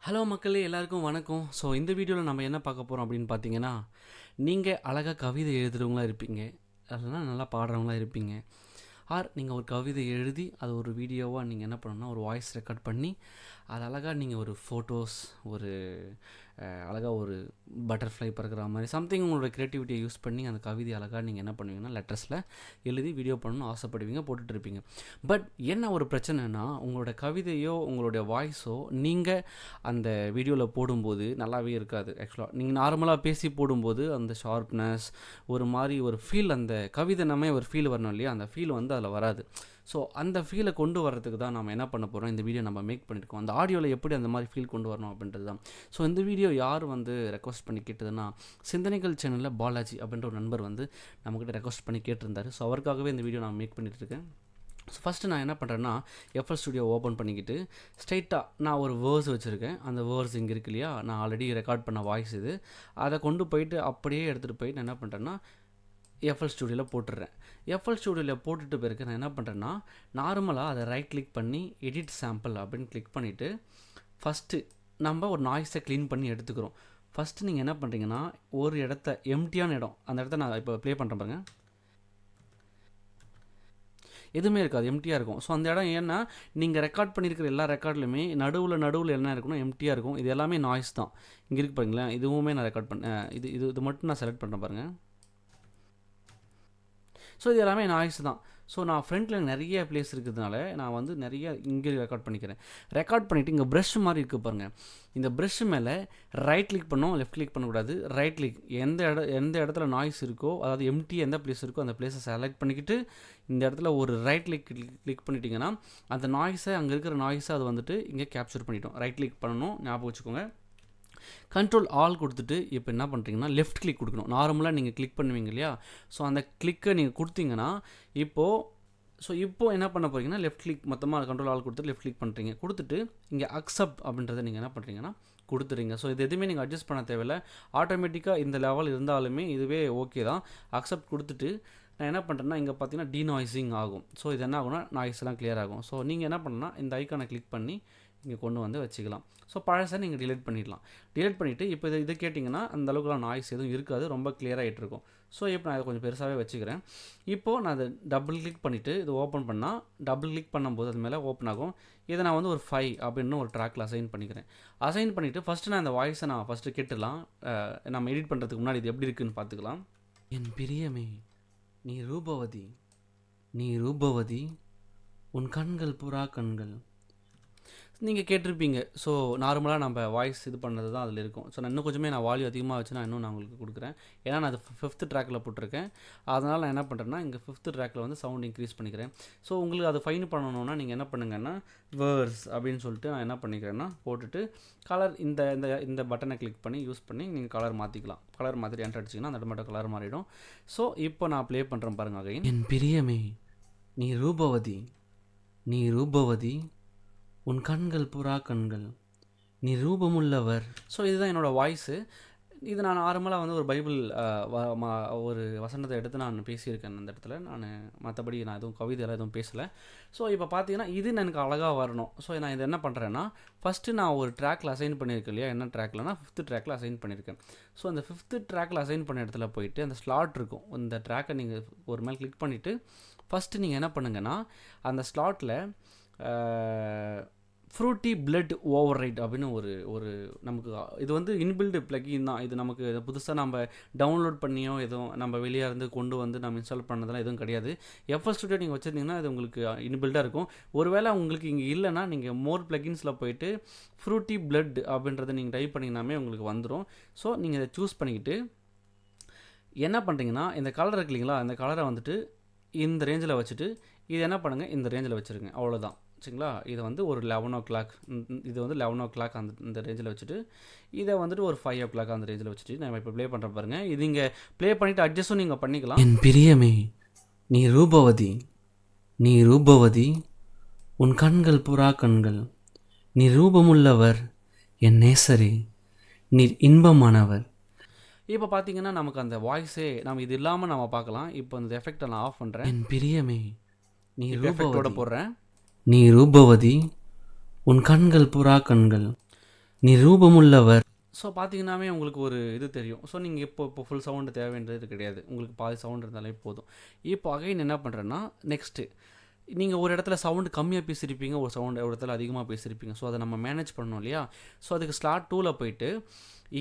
Hello மக்களே எல்லாருக்கும் வணக்கம். ஸோ இந்த வீடியோவில் நம்ம என்ன பார்க்க போகிறோம் அப்படின்னு பார்த்தீங்கன்னா, நீங்கள் அழகாக கவிதை எழுதுகிறவங்களா இருப்பீங்க, இல்லைனா நல்லா பாடுறவங்களா இருப்பீங்க. ஆர் நீங்கள் ஒரு கவிதை எழுதி அது ஒரு வீடியோவாக நீங்கள் என்ன பண்ணணும்னா ஒரு வாய்ஸ் ரெக்கார்ட் பண்ணி அது அழகாக நீங்கள் ஒரு ஃபோட்டோஸ் ஒரு அழகாக ஒரு பட்டர்ஃப்ளை பறக்கிற மாதிரி சம்திங் உங்களோட க்ரியேட்டிவிட்டியை யூஸ் பண்ணி அந்த கவிதை அழகாக நீங்கள் என்ன பண்ணுவீங்கன்னா லெட்டர்ஸில் எழுதி வீடியோ பண்ணணும்னு ஆசைப்படுவீங்க, போட்டுட்ருப்பீங்க. பட் என்ன ஒரு பிரச்சனைனா உங்களோட கவிதையோ உங்களுடைய வாய்ஸோ நீங்கள் அந்த வீடியோவில் போடும்போது நல்லாவே இருக்காது. ஆக்சுவலாக நீங்கள் நார்மலாக பேசி போடும்போது அந்த ஷார்ப்னஸ் ஒரு மாதிரி ஒரு ஃபீல், அந்த கவிதை நம்ம ஒரு ஃபீல் வரணும் இல்லையா, அந்த ஃபீல் வந்து அதில் வராது. ஸோ அந்த ஃபீலை கொண்டு வரதுக்கு தான் நம்ம என்ன பண்ண போகிறோம், இந்த வீடியோ நம்ம மேக் பண்ணியிருக்கோம். அந்த ஆடியோவில் எப்படி அந்த மாதிரி ஃபீல் கொண்டு வரணும் அப்படின்றது தான். ஸோ இந்த வீடியோ யார் வந்து ரெக்வஸ்ட் பண்ணி கேட்டதுன்னா, சிந்தனைகள் சேனலில் பாலாஜி அப்படின்ற ஒரு நண்பர் வந்து நம்மக்கிட்ட ரெக்வஸ்ட் பண்ணி கேட்டிருந்தாரு. ஸோ அவருக்காகவே இந்த வீடியோ நான் மேக் பண்ணிகிட்ருக்கேன். ஸோ ஃபஸ்ட்டு நான் என்ன பண்ணுறேன்னா எஃப்எல் ஸ்டுடியோ ஓப்பன் பண்ணிக்கிட்டு ஸ்ட்ரைட்டாக நான் ஒரு வேர்ஸ் வச்சுருக்கேன். அந்த வேர்ஸ் இங்கே இருக்கு இல்லையா, நான் ஆல்ரெடி ரெக்கார்ட் பண்ண வாய்ஸ் இது. அதை கொண்டு போயிட்டு அப்படியே எடுத்துகிட்டு போயிட்டு நான் என்ன பண்ணுறேன்னா எஃப்எல் ஸ்டுடியோவில் போட்டுடுறேன். எஃப்எல் ஸ்டுடியோவில் போட்டுட்டு பிறகு நான் என்ன பண்ணுறேன்னா நார்மலாக அதை ரைட் கிளிக் பண்ணி எடிட் சாம்பிள் அப்படின்னு கிளிக் பண்ணிவிட்டு ஃபஸ்ட்டு நம்ம ஒரு நாய்ஸை க்ளீன் பண்ணி எடுத்துக்கிறோம். ஃபஸ்ட்டு நீங்கள் என்ன பண்ணுறீங்கன்னா ஒரு இடத்த எம்டியான இடம், அந்த இடத்த நான் இப்போ ப்ளே பண்ணுறேன் பாருங்க, எதுவுமே இருக்காது, எம்டியாக இருக்கும். ஸோ அந்த இடம் ஏன்னா நீங்கள் ரெக்கார்ட் பண்ணியிருக்கிற எல்லா ரெக்கார்ட்லையுமே நடுவில் என்ன இருக்குன்னா எம்டியாக இருக்கும். இது எல்லாமே நாய்ஸ் தான். இங்கே இருக்கு பாருங்களேன், இதுவுமே நான் ரெக்கார்ட் பண்ணேன். இது மட்டும் நான் செலக்ட் பண்ணுறேன் பாருங்கள். ஸோ இது எல்லாமே நாய்ஸ் தான். ஸோ நான் ஃப்ரண்ட்டில் நிறைய பிளேஸ் இருக்கிறதுனால நான் வந்து நிறைய இங்கே ரெக்கார்ட் பண்ணிக்கிறேன். ரெக்கார்ட் பண்ணிவிட்டு இங்கே ப்ரஷ் மாதிரி இருக்குது பாருங்கள், இந்த ப்ரஷ் மேலே ரைட் கிளிக் பண்ணோம், லெஃப்ட் கிளிக் பண்ணக்கூடாது, ரைட் கிளிக். எந்த இடத்துல நாய்ஸ் இருக்கோ, அதாவது எம்டி எந்த பிளேஸ் இருக்கோ அந்த பிளேஸை செலக்ட் பண்ணிக்கிட்டு இந்த இடத்துல ஒரு ரைட் கிளிக் பண்ணிட்டீங்கன்னா அந்த நாய்ஸை, அங்கே இருக்கிற நாய்ஸை அது வந்துட்டு இங்கே கேப்சர் பண்ணிட்டோம். ரைட் கிளிக் பண்ணணும், ஞாபகம் வச்சுக்கோங்க. கண்ட்ரோல் ஆல் கொடுத்துட்டு இப்போ என்ன பண்ணுறீங்கன்னா லெஃப்ட் கிளிக் கொடுக்கணும். நார்மலாக நீங்கள் கிளிக் பண்ணுவீங்க இல்லையா, ஸோ அந்த கிளிக்கை நீங்கள் கொடுத்தீங்கன்னா இப்போது என்ன பண்ண போகிறீங்கன்னா லெஃப்ட் கிளிக் மொத்தமாக கண்ட்ரோல் ஆல் கொடுத்துட்டு லெஃப்ட் கிளிக் பண்ணுறீங்க. கொடுத்துட்டு இங்கே அக்செப்ட் அப்படின்றத நீங்கள் என்ன பண்ணுறீங்கன்னா கொடுத்துறீங்க. ஸோ இது எதுவுமே நீங்கள் அட்ஜஸ்ட் பண்ண தேவையில்லை, ஆட்டோமேட்டிக்காக இந்த லெவல் இருந்தாலுமே இதுவே ஓகே தான். அக்செப்ட் கொடுத்துட்டு நான் என்ன பண்ணுறேன்னா இங்கே பார்த்தீங்கன்னா டீநாய்ஸிங் ஆகும். ஸோ இது என்ன ஆகும்னா நாய்ஸ்லாம் கிளியர் ஆகும். ஸோ நீங்கள் என்ன பண்ணணும்னா இந்த ஐக்கானை கிளிக் பண்ணி இங்கே கொண்டு வந்து வச்சுக்கலாம். ஸோ பழசை நீங்கள் டிலீட் பண்ணிடலாம். டிலீட் பண்ணிவிட்டு இப்போ இது கேட்டிங்கன்னா அந்த அளவுக்குலாம் நாய்ஸ் எதுவும் இருக்காது, ரொம்ப கிளியராகிட்டு இருக்கும். ஸோ இப்போ நான் இதை கொஞ்சம் பெருசாகவே வச்சுக்கிறேன். இப்போது நான் அதை டபுள் கிளிக் பண்ணிவிட்டு இது ஓப்பன் பண்ணால் டபுள் கிளிக் பண்ணும்போது அது மேலே ஓப்பன் ஆகும். இதை நான் வந்து ஒரு 5 அப்படின்னு ஒரு ட்ராக்கில் அசைன் பண்ணிக்கிறேன். அசைன் பண்ணிவிட்டு ஃபஸ்ட்டு நான் அந்த வாய்ஸை நான் ஃபஸ்ட்டு கேட்டுடலாம். நம்ம எடிட் பண்ணுறதுக்கு முன்னாடி இது எப்படி இருக்குதுன்னு பார்த்துக்கலாம். என் பிரியமே நீ ரூபவதி, நீ ரூபவதி, உன் கண்கள் புறா கண்கள். நீங்கள் கேட்டிருப்பீங்க. ஸோ நார்மலாக நம்ம வாய்ஸ் இது பண்ணது தான் அதில் இருக்கும். ஸோ நான் இன்னும் கொஞ்சமே வால்யூ அதிகமாக வச்சு நான் உங்களுக்கு கொடுக்குறேன். ஏன்னா நான் அது 5th ட்ராக்கில் போட்டிருக்கேன். அதனால் நான் என்ன பண்ணுறேன்னா இங்கே 5th ட்ராக்கில் வந்து சவுண்ட் இன்க்ரீஸ் பண்ணிக்கிறேன். ஸோ உங்களுக்கு அது ஃபைன் பண்ணணுன்னா நீங்கள் என்ன பண்ணுங்கன்னா வேர்ஸ் அப்படின்னு சொல்லிட்டு நான் என்ன பண்ணிக்கிறேன்னா போட்டுட்டு கலர் இந்த பட்டனை கிளிக் பண்ணி யூஸ் பண்ணி நீங்கள் கலர் மாற்றிக்கலாம். கலர் மாற்றிட்டு என்டர் அடிச்சிங்கன்னா அந்த மட்டும் கலர் மாறிடும். ஸோ இப்போ நான் ப்ளே பண்ணுறேன் பாருங்க. அகைன் என் பிரியமே நீ ரூபவதி, நீ ரூபவதி, உன் கண்கள் புறா கண்கள், நீ ரூபமுள்ளவர். ஸோ இதுதான் என்னோடய வாய்ஸு. இது நான் நார்மலாக வந்து ஒரு பைபிள் ஒரு வசனத்தை எடுத்து நான் பேசியிருக்கேன் அந்த இடத்துல. மற்றபடி நான் எதுவும் கவிதையெல்லாம் எதுவும் பேசலை. ஸோ இப்போ பார்த்தீங்கன்னா இது எனக்கு அழகாக வரணும். ஸோ நான் இது என்ன பண்ணுறேன்னா ஃபஸ்ட்டு நான் ஒரு ட்ராக்கில் அசைன் பண்ணியிருக்கேன் இல்லையா, என்ன ட்ராக்லனா 5th ட்ராக்கில் அசைன் பண்ணியிருக்கேன். ஸோ அந்த 5th ட்ராக்கில் அசைன் பண்ண இடத்துல போயிட்டு அந்த ஸ்லாட் இருக்கும், இந்த ட்ராக்கை நீங்கள் ஒரு மேல் கிளிக் பண்ணிவிட்டு ஃபஸ்ட்டு நீங்கள் என்ன பண்ணுங்கன்னா அந்த ஸ்லாட்டில் ஃப்ரூட்டி பிளட் ஓவர் ரைட் அப்படின்னு ஒரு நமக்கு இது வந்து இன்பில்டு பிளகின் தான். இது நமக்கு புதுசாக நம்ம டவுன்லோட் பண்ணியோ எதுவும் நம்ம வெளியே இருந்து கொண்டு வந்து நம்ம இன்ஸ்டால் பண்ணதெல்லாம் எதுவும் கிடையாது. எஃப்எல் ஸ்டுடியோ நீங்கள் வச்சுருந்தீங்கன்னா இது உங்களுக்கு இன்பில்டாக இருக்கும். ஒருவேளை உங்களுக்கு இங்கே இல்லைன்னா நீங்கள் மோர் பிளகின்ஸில் போயிட்டு ஃப்ரூட்டி பிளட் அப்படின்றத நீங்கள் டைப் பண்ணிங்கனாமே உங்களுக்கு வந்துடும். ஸோ நீங்கள் இதை சூஸ் பண்ணிக்கிட்டு என்ன பண்ணுறீங்கன்னா இந்த கலர் இருக்கு இல்லைங்களா, அந்த கலரை வந்துட்டு இந்த ரேஞ்சில் வச்சுட்டு இது என்ன பண்ணுங்கள் இந்த ரேஞ்சில் வச்சுருங்க, அவ்வளோதான். சரிங்களா, இதை வந்து ஒரு 11 o'clock, இது வந்து 11 o'clock இந்த ரேஞ்சில் வச்சுட்டு இதை வந்துட்டு ஒரு 5 o'clock அந்த ரேஞ்சில் வச்சுட்டு நான் இப்போ ப்ளே பண்ணுற பாருங்கள். இது இங்கே ப்ளே பண்ணிவிட்டு அட்ஜஸ்ட்டும் நீங்கள் பண்ணிக்கலாம். என் பிரியமே நீ ரூபவதி, நீ ரூபவதி, உன் கண்கள் புறா கண்கள், நீ ரூபமுள்ளவர், என் நேசரே, நீர் இன்பமானவர். இப்போ பார்த்தீங்கன்னா நமக்கு அந்த வாய்ஸே நம்ம இது இல்லாமல் நம்ம பார்க்கலாம். இப்போ அந்த எஃபெக்டை நான் ஆஃப் பண்ணுறேன். என் பிரியமே நீ ரூபவதி போடுறேன், நீ ரூபவதி, உன் கண்கள் புறா கண்கள், நிரூபமுள்ளவர். ஸோ பார்த்தீங்கன்னாவே உங்களுக்கு ஒரு இது தெரியும். ஸோ நீங்கள் இப்போ ஃபுல் சவுண்டு தேவைன்றது கிடையாது. உங்களுக்கு பாதி சவுண்ட் இருந்தாலே போதும். இப்போ அகைன் என்ன பண்ணுறேன்னா, நெக்ஸ்ட்டு நீங்கள் ஒரு இடத்துல சவுண்டு கம்மியாக பேசியிருப்பீங்க, ஒரு இடத்துல அதிகமாக பேசியிருப்பீங்க. ஸோ அதை நம்ம மேனேஜ் பண்ணணும் இல்லையா? ஸோ அதுக்கு ஸ்லாட் 2ல் போயிட்டு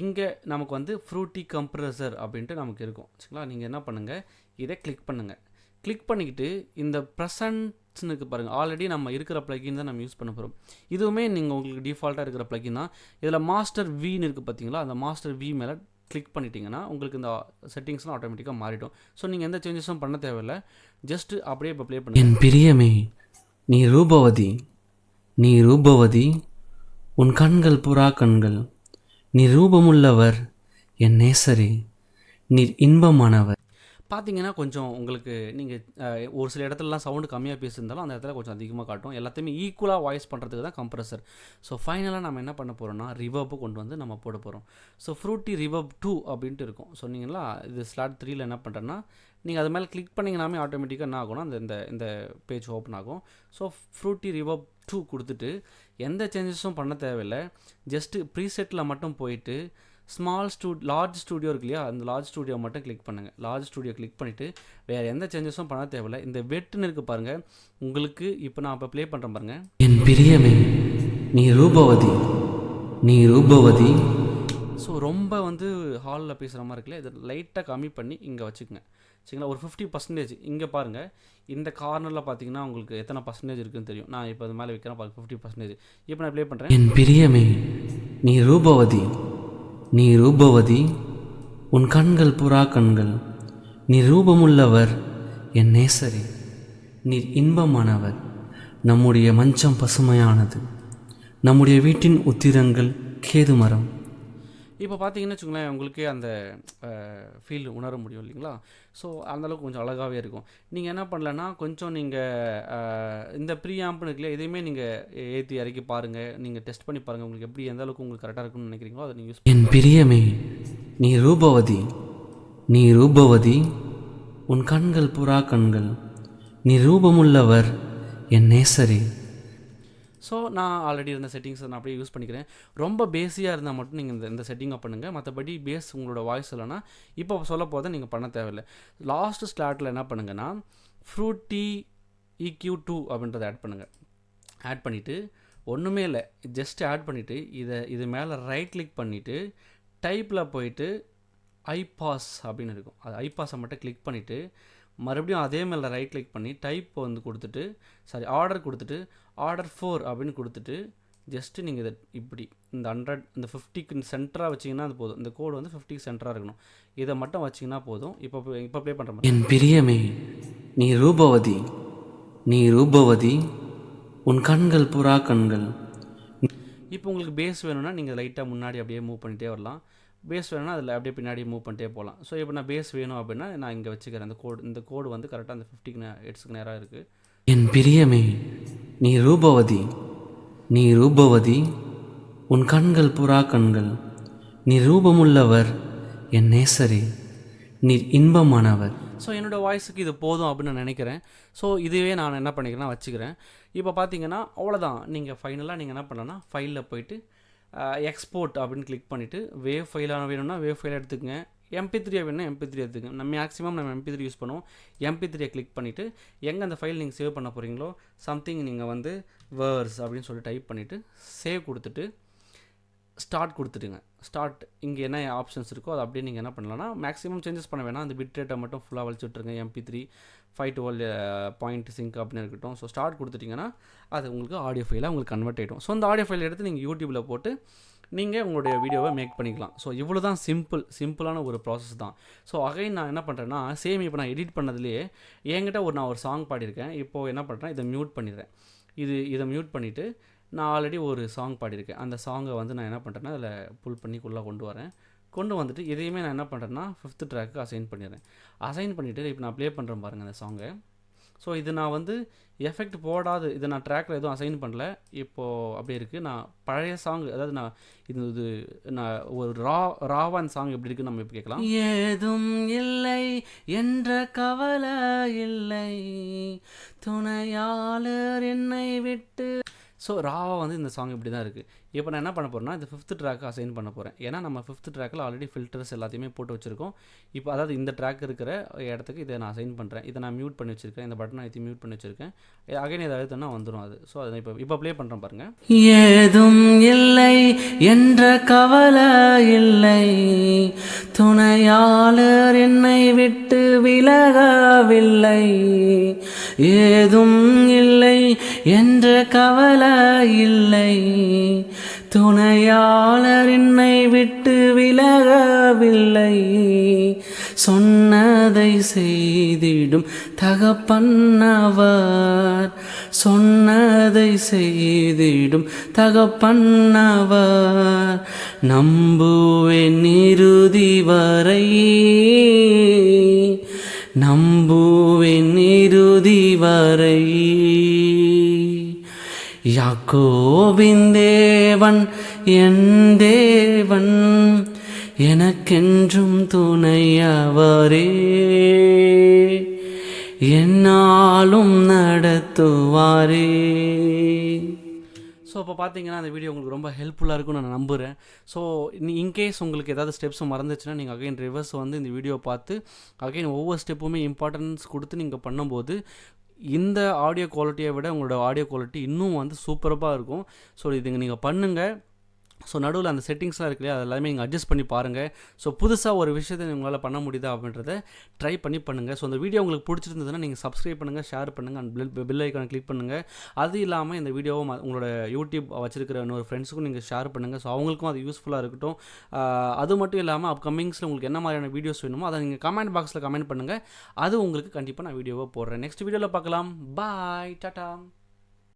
இங்கே நமக்கு வந்து ஃப்ரூட்டி கம்ப்ரஸர் அப்படின்ட்டு நமக்கு இருக்கும். சரிங்களா? நீங்கள் என்ன பண்ணுங்கள், இதை கிளிக் பண்ணுங்கள். கிளிக் பண்ணிக்கிட்டு இந்த ப்ரெசன்ட்ஸ்னு இருக்குது பாருங்கள். ஆல்ரெடி நம்ம இருக்கிற ப்ளகின் தான் நம்ம யூஸ் பண்ண போகிறோம். இதுவுமே நீங்கள் உங்களுக்கு டிஃபால்ட்டாக இருக்கிற ப்ளகின் தான். இதில் மாஸ்டர் வின்னு இருக்குது பார்த்தீங்களா? அந்த மாஸ்டர் வி மேலே கிளிக் பண்ணிட்டீங்கன்னா உங்களுக்கு இந்த செட்டிங்ஸ்லாம் ஆட்டோமேட்டிக்காக மாறிடும். ஸோ நீங்கள் எந்த சேஞ்சஸும் பண்ண தேவையில்லை. ஜஸ்ட்டு அப்படியே இப்போ ப்ளே பண்ணுங்கள். என் பிரியமே நீ ரூபவதி, நீ ரூபவதி, உன் கண்கள் புறா கண்கள். நீ ரூபமுள்ளவர் என் நேசரே, நீர் இன்பமானவர். பார்த்தீங்கன்னா கொஞ்சம் உங்களுக்கு நீங்கள் ஒரு சில இடத்துலலாம் சவுண்டு கம்மியாக பேசியிருந்தாலும் அந்த இடத்துல கொஞ்சம் அதிகமாக காட்டும். எல்லாத்தையுமே ஈக்குவலாக வாய்ஸ் பண்ணுறதுக்கு தான் கம்ப்ரஸர். ஸோ ஃபைனலாக நம்ம என்ன பண்ண போகிறோம்னா, ரிவர்பு கொண்டு வந்து நம்ம போட போகிறோம். ஸோ ஃப்ரூட்டி ரிவர்ப் 2 அப்படின்ட்டு இருக்கும். ஸோ நீங்களா இது ஸ்லாட் 3ல் என்ன பண்ணுறேன்னா, நீங்கள் அது மேலே கிளிக் பண்ணிங்கனாமே ஆட்டோமேட்டிக்காக என்ன ஆகும்னா அந்த இந்த இந்த பேஜ் ஓப்பன் ஆகும். ஸோ ஃப்ரூட்டி ரிவர்ப் 2 கொடுத்துட்டு எந்த சேஞ்சஸும் பண்ண தேவையில்லை. ஜஸ்ட்டு ப்ரீசெட்டில் மட்டும் போயிட்டு லார்ஜ் ஸ்டூடியோ இருக்கு இல்லையா, அந்த லார்ஜ் ஸ்டூடியோ மட்டும் கிளிக் பண்ணுங்கள். லார்ஜ் ஸ்டூடியோ கிளிக் பண்ணிவிட்டு வேறு எந்த சேஞ்சஸும் பண்ண தேவையில்லை. இந்த வெட்டுன்னு இருக்குது பாருங்கள், உங்களுக்கு இப்போ நான் இப்போ ப்ளே பண்ணுறேன் பாருங்கள். என் பிரியமே நீ ரூபவதி, நீ ரூபவதி. ஸோ ரொம்ப வந்து ஹாலில் பேசுகிற மாதிரி இருக்குல்ல, இதை லைட்டாக கம்மி பண்ணி இங்கே வச்சுக்கோங்க. சரிங்களா? ஒரு 50% இங்கே பாருங்கள். இந்த கார்னரில் பார்த்தீங்கன்னா உங்களுக்கு எத்தனை பர்சன்டேஜ் இருக்குதுன்னு தெரியும். நான் இப்போ அது மேலே வைக்கிறேன் பாருங்கள், 50%. இப்போ நான் ப்ளே பண்ணுறேன். என் பிரியமே நீ ரூபவதி, நீ ரூபவதி, உன் கண்கள் புறா கண்கள். நீ ரூபமுள்ளவர் என் நேசரே, நீர் இன்பமானவர். நம்முடைய மஞ்சம் பசுமையானது, நம்முடைய வீட்டின் உத்திரங்கள் கேது மரம். இப்போ பார்த்தீங்கன்னு வச்சுக்கோங்களேன், உங்களுக்கே அந்த ஃபீல் உணர முடியும் இல்லைங்களா? ஸோ அந்தளவுக்கு கொஞ்சம் அழகாகவே இருக்கும். நீங்கள் என்ன பண்ணலன்னா, கொஞ்சம் நீங்கள் இந்த ப்ரீ ஆம்ப்னு இருக்குல்ல, இதையுமே நீங்கள் ஏற்றி இறக்கி பாருங்கள். நீங்கள் டெஸ்ட் பண்ணி பாருங்கள், உங்களுக்கு எப்படி எந்த அளவுக்கு உங்களுக்கு கரெக்டாக இருக்குன்னு நினைக்கிறீங்களோ அதை நீங்கள் யூஸ் என் பிரியமே நீ ரூபவதி, நீ ரூபவதி, உன் கண்கள் புறா கண்கள். நீ ரூபமுள்ளவர் என் நேசரே. ஸோ நான் ஆல்ரெடி இருந்த செட்டிங்ஸை நான் அப்படியே யூஸ் பண்ணிக்கிறேன். ரொம்ப பேஸியாக இருந்தால் மட்டும் நீங்கள் இந்த செட்டிங்கை பண்ணுங்கள். மற்றபடி பேஸ் உங்களோட வாய்ஸ் இல்லைனா இப்போ சொல்ல போதை நீங்கள் பண்ண தேவையில்லை. லாஸ்ட் ஸ்லாட்டில் என்ன பண்ணுங்கன்னா, ஃப்ரூட்டி EQ2 அப்படின்றத ஆட் பண்ணுங்கள். ஆட் பண்ணிவிட்டு ஒன்றுமே இல்லை, ஜஸ்ட் ஆட் பண்ணிவிட்டு இது மேலே ரைட் கிளிக் பண்ணிவிட்டு டைப்பில் போயிட்டு ஐபாஸ் அப்படின்னு இருக்கும். அது ஐபாஸை மட்டும் கிளிக் பண்ணிவிட்டு மறுபடியும் அதே மேலே ரைட் கிளிக் பண்ணி டைப் வந்து கொடுத்துட்டு ஆர்டர் கொடுத்துட்டு ஆர்டர் 4 அப்படின்னு கொடுத்துட்டு ஜஸ்ட்டு நீங்கள் இதை இப்படி இந்த 100 இந்த 50க்கு சென்டராக வச்சிங்கன்னா அது போதும். இந்த கோடு வந்து 50க்கு சென்டராக இருக்கணும். இதை மட்டும் வச்சிங்கன்னா போதும். இப்போ ப்ளே பண்ணுற மாதிரி. என் பிரியமே நீ ரூபவதி, நீ ரூபவதி, உன் கண்கள் புறா கண்கள். இப்போ உங்களுக்கு பேஸ் வேணும்னா நீங்கள் லைட்டாக முன்னாடி அப்படியே மூவ் பண்ணிகிட்டே வரலாம். பேஸ் வேணும்னா அதில் அப்படியே பின்னாடி மூவ் பண்ணிட்டே போகலாம். ஸோ இப்போ நான் பேஸ் வேணும் அப்படின்னா நான் இங்கே வச்சுக்கிறேன். இந்த கோடு வந்து கரெக்டாக அந்த 50 ஹெர்ட்ஸுக்கு நேராக இருக்குது. என் பிரியமே நீ ரூபவதி, நீ ரூபவதி, உன் கண்கள் புறா கண்கள். நீ ரூபமுள்ளவர் என் நேசரே, நீர் இன்பமானவர். ஸோ என்னோடய வாய்ஸுக்கு இது போதும் அப்படின்னு நான் நினைக்கிறேன். ஸோ இதுவே நான் என்ன பண்ணிக்கிறேன்னா வச்சுக்கிறேன். இப்போ பார்த்தீங்கன்னா அவ்வளோதான். நீங்கள் ஃபைனலாக நீங்கள் என்ன பண்ணலான்னா, ஃபைலில் போயிட்டு எக்ஸ்போர்ட் அப்படின்னு கிளிக் பண்ணிவிட்டு வேவ் ஃபைலாக வேணும்னா வேவ் ஃபைல் எடுத்துக்கங்க. MP3 வேணும்னா MP3 எடுத்துக்கங்க. மேக்ஸிமம் நம்ம MP3 யூஸ் பண்ணுவோம். MP3 கிளிக் பண்ணிவிட்டு எங்கே அந்த ஃபைல் நீங்கள் சேவ் பண்ண போகிறீங்களோ சம்திங் நீங்கள் வந்து வேர்ஸ் அப்படின்னு சொல்லி டைப் பண்ணிவிட்டு சேவ் கொடுத்துட்டு ஸ்டார்ட் கொடுத்துட்டுங்க. ஸ்டார்ட் இங்கே என்ன ஆப்ஷன்ஸ் இருக்கோ அதை அப்படியே நீங்கள் என்ன பண்ணலாம்னா, மேக்ஸிமம் சேஞ்சஸ் பண்ண வேணாம். அந்த பிட் ரேட்டை மட்டும் ஃபுல்லாக வலிச்சு விட்ருங்க. MP3 512 பாயிண்ட் சிங்க் அப்படின்னு இருக்கட்டும். ஸோ ஸ்டார்ட் கொடுத்துட்டிங்கன்னா அது உங்களுக்கு ஆடியோ ஃபைலாக உங்களுக்கு கன்வெர்ட் ஆகிடும். ஸோ அந்த ஆடியோ ஃபைல் எடுத்து நீங்கள் யூடியூப்பில் போட்டு நீங்கள் உங்களுடைய வீடியோவை மேக் பண்ணிக்கலாம். ஸோ இவ்வளோ தான் சிம்பிளான ஒரு ப்ராசஸ் தான். ஸோ அகைன் நான் என்ன பண்ணுறேன்னா, சேம் இப்போ நான் எடிட் பண்ணதுலேயே என்கிட்ட நான் ஒரு சாங் பாடியிருக்கேன். இப்போது என்ன பண்ணுறேன், இதை மியூட் பண்ணிடுறேன். இதை மியூட் பண்ணிவிட்டு நான் ஆல்ரெடி ஒரு சாங் பாடியிருக்கேன். அந்த சாங்கை வந்து நான் என்ன பண்ணுறேன்னா அதில் புல் பண்ணிக்குள்ளே கொண்டு வந்துட்டு இதையுமே நான் என்ன பண்ணுறேன்னா 5th ட்ராக்கு அசைன் பண்ணிடுறேன். அசைன் பண்ணிவிட்டு இப்போ நான் ப்ளே பண்ணுறேன் பாருங்கள் அந்த சாங்கை. ஸோ இது நான் வந்து எஃபெக்ட் போடாது, இதை நான் ட்ராக்கில் எதுவும் அசைன் பண்ணல. இப்போது அப்படியே இருக்குது. நான் பழைய சாங், அதாவது நான் ஒரு ராவான் சாங் எப்படி இருக்குன்னு நம்ம இப்போ கேட்கலாம். ஏதும் இல்லை என்ற கவலை இல்லை, துணையாளர் என்னை விட்டு. ஸோ ராவாக வந்து இந்த சாங் இப்படி தான் இருக்குது. இப்போ நான் என்ன பண்ண போகிறேன்னா இது 5th ட்ராக்கு அசைன் பண்ண போகிறேன். ஏன்னா நம்ம 5th ட்ராக்கில் ஆல்ரெடி ஃபில்டர்ஸ் எல்லாத்தையுமே போட்டு வச்சுருக்கோம். இப்போ அதாவது இந்த ட்ராக் இருக்கிற இடத்துக்கு இதை நான் அசைன் பண்ணுறேன். இதை நான் மியூட் பண்ணி வச்சுருக்கேன். இந்த பட்டனை எடுத்து மியூட் பண்ணி வச்சுருக்கேன். அகைன் இதை அழுத்தினா வந்துடும் அது. ஸோ அதை இப்போ ப்ளே பண்ணுறேன் பாருங்கள். ஏதும் இல்லை என்ற கவலை இல்லை, துணையாளர் என்னை விட்டு விலகவில்லை. ஏதும் இல்லை என்ற கவலை இல்லை, துணையாளர் என்னை விட்டு விலகவில்லை. சொன்னதை செய்திடும் தகப்பன்னவர், சொன்னதை செய்திடும் தகப்பன்னவர். நம்புவேன் இறுதி வரை, நம்புவேன் இறுதி வரை. யாக்கோபின் தேவன் என் தேவன், எனக்கென்றும் துணையவரே, என்னாலும் நடத்துவாரே. ஸோ இப்போ பார்த்தீங்கன்னா அந்த வீடியோ உங்களுக்கு ரொம்ப ஹெல்ப்ஃபுல்லாக இருக்கும்னு நான் நம்புகிறேன். ஸோ இன்கேஸ் உங்களுக்கு ஏதாவது ஸ்டெப்ஸ் மறந்துச்சுன்னா நீங்கள் அகைன் ரிவர்ஸ் வந்து இந்த வீடியோ பார்த்து அகைன் ஒவ்வொரு ஸ்டெப்புமே இம்பார்ட்டன்ஸ் கொடுத்து நீங்கள் பண்ணும்போது இந்த ஆடியோ குவாலிட்டியை விட உங்களோட ஆடியோ குவாலிட்டி இன்னும் வந்து சூப்பராக இருக்கும். ஸோ இதுங்க நீங்கள் பண்ணுங்கள். ஸோ நடுவில் அந்த செட்டிங்ஸ்லாம் இருக்கு இல்லையா, அது எல்லாமே நீங்கள் அட்ஜஸ்ட் பண்ணி பாருங்கள். ஸோ புதுசாக ஒரு விஷயத்தை உங்களால் பண்ண முடியுதா அப்படின்றத ட்ரை பண்ணி பண்ணுங்கள். ஸோ இந்த வீடியோ உங்களுக்கு பிடிச்சிருந்ததுன்னா நீங்கள் சப்ஸ்கிரைப் பண்ணுங்கள், ஷேர் பண்ணுங்கள், அண்ட் பெல் ஐக்கானை கிளிக் பண்ணுங்கள். அது இல்லாமல் இந்த வீடியோவை உங்களோட யூடியூப் வச்சிருக்கிற இன்னொரு ஃப்ரெண்ட்ஸுக்கும் நீங்கள் ஷேர் பண்ணுங்கள். ஸோ அவங்களுக்கும் அது யூஸ்ஃபுல்லாக இருக்கட்டும். அது மட்டும் இல்லாமல் அப்கமிங்ஸில் உங்களுக்கு என்ன மாதிரியான வீடியோஸ் வேணுமோ அதை நீங்கள் கமெண்ட் பாக்ஸில் கமெண்ட் பண்ணுங்கள். அது உங்களுக்கு கண்டிப்பாக நான் வீடியோவை போடுறேன். நெக்ஸ்ட் வீடியோவில் பார்க்கலாம். பாய், டாடா.